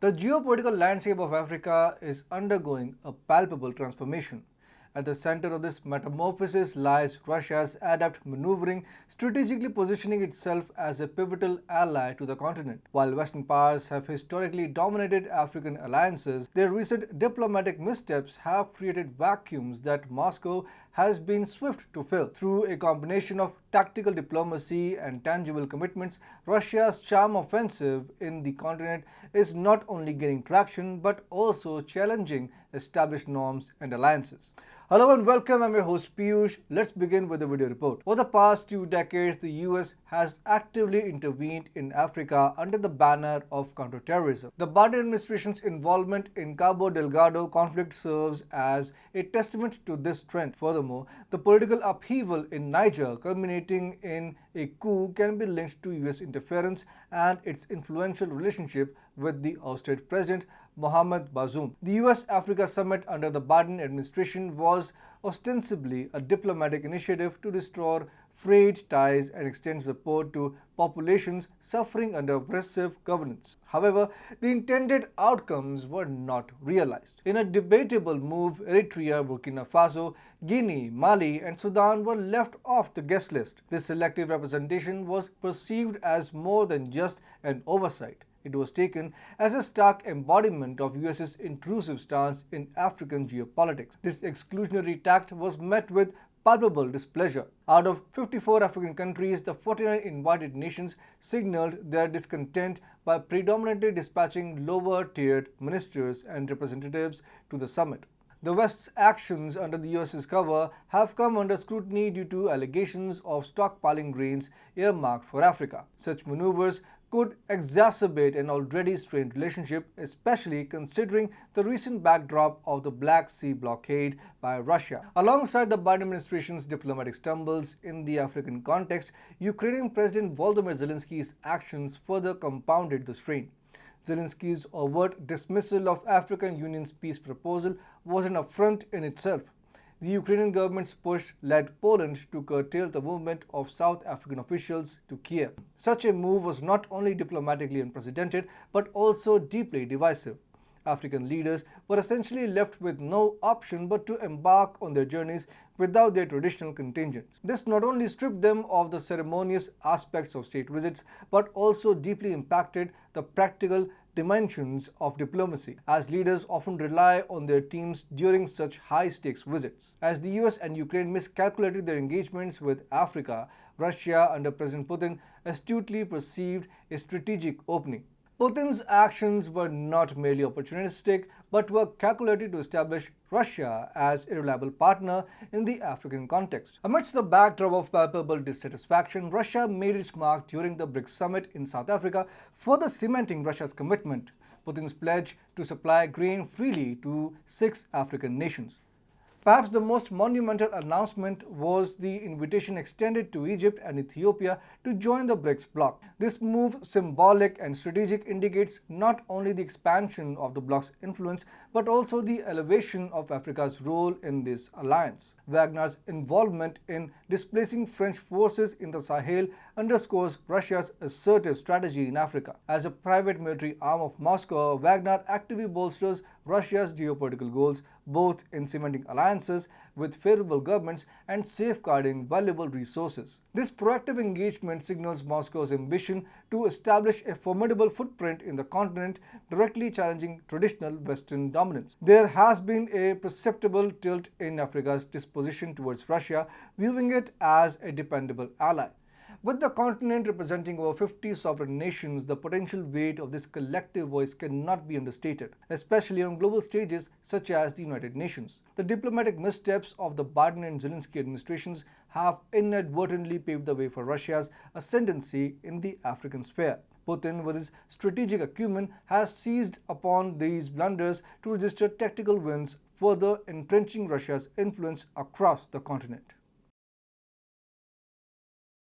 The geopolitical landscape of Africa is undergoing a palpable transformation. At the center of this metamorphosis lies Russia's adept maneuvering, strategically positioning itself as a pivotal ally to the continent. While Western powers have historically dominated African alliances, their recent diplomatic missteps have created vacuums that Moscow has been swift to fill. Through a combination of tactical diplomacy and tangible commitments, Russia's charm offensive in the continent is not only gaining traction but also challenging established norms and alliances. Hello and welcome, I'm your host Piyush. Let's begin with the video report. Over the past 2 decades, the US has actively intervened in Africa under the banner of counterterrorism. The Biden administration's involvement in Cabo Delgado conflict serves as a testament to this trend. Furthermore, the political upheaval in Niger, culminating in a coup, can be linked to US interference and its influential relationship with the ousted president Mohamed Bazoum. The US-Africa summit under the Biden administration was ostensibly a diplomatic initiative to restore frayed ties and extend support to populations suffering under oppressive governance. However, the intended outcomes were not realized. In a debatable move, Eritrea, Burkina Faso, Guinea, Mali, and Sudan were left off the guest list. This selective representation was perceived as more than just an oversight. It was taken as a stark embodiment of US's intrusive stance in African geopolitics. This exclusionary tact was met with palpable displeasure. Out of 54 African countries, the 49 invited nations signaled their discontent by predominantly dispatching lower-tiered ministers and representatives to the summit. The West's actions under the US's cover have come under scrutiny due to allegations of stockpiling grains earmarked for Africa. Such maneuvers could exacerbate an already strained relationship, especially considering the recent backdrop of the Black Sea blockade by Russia. Alongside the Biden administration's diplomatic stumbles in the African context, Ukrainian President Volodymyr Zelensky's actions further compounded the strain. Zelensky's overt dismissal of African Union's peace proposal was an affront in itself. The Ukrainian government's push led Poland to curtail the movement of South African officials to Kiev. Such a move was not only diplomatically unprecedented but also deeply divisive. African leaders were essentially left with no option but to embark on their journeys without their traditional contingents. This not only stripped them of the ceremonious aspects of state visits but also deeply impacted the practical dimensions of diplomacy, as leaders often rely on their teams during such high-stakes visits. As the US and Ukraine miscalculated their engagements with Africa, Russia under President Putin astutely perceived a strategic opening. Putin's actions were not merely opportunistic, but were calculated to establish Russia as a reliable partner in the African context. Amidst the backdrop of palpable dissatisfaction, Russia made its mark during the BRICS summit in South Africa, further cementing Russia's commitment. Putin's pledge to supply grain freely to 6 African nations. Perhaps the most monumental announcement was the invitation extended to Egypt and Ethiopia to join the BRICS bloc. This move, symbolic and strategic, indicates not only the expansion of the bloc's influence but also the elevation of Africa's role in this alliance. Wagner's involvement in displacing French forces in the Sahel underscores Russia's assertive strategy in Africa. As a private military arm of Moscow, Wagner actively bolsters Russia's geopolitical goals, both in cementing alliances with favorable governments and safeguarding valuable resources. This proactive engagement signals Moscow's ambition to establish a formidable footprint in the continent, directly challenging traditional Western dominance. There has been a perceptible tilt in Africa's disposition towards Russia, viewing it as a dependable ally. With the continent representing over 50 sovereign nations, the potential weight of this collective voice cannot be understated, especially on global stages such as the United Nations. The diplomatic missteps of the Biden and Zelensky administrations have inadvertently paved the way for Russia's ascendancy in the African sphere. Putin, with his strategic acumen, has seized upon these blunders to register tactical wins, further entrenching Russia's influence across the continent.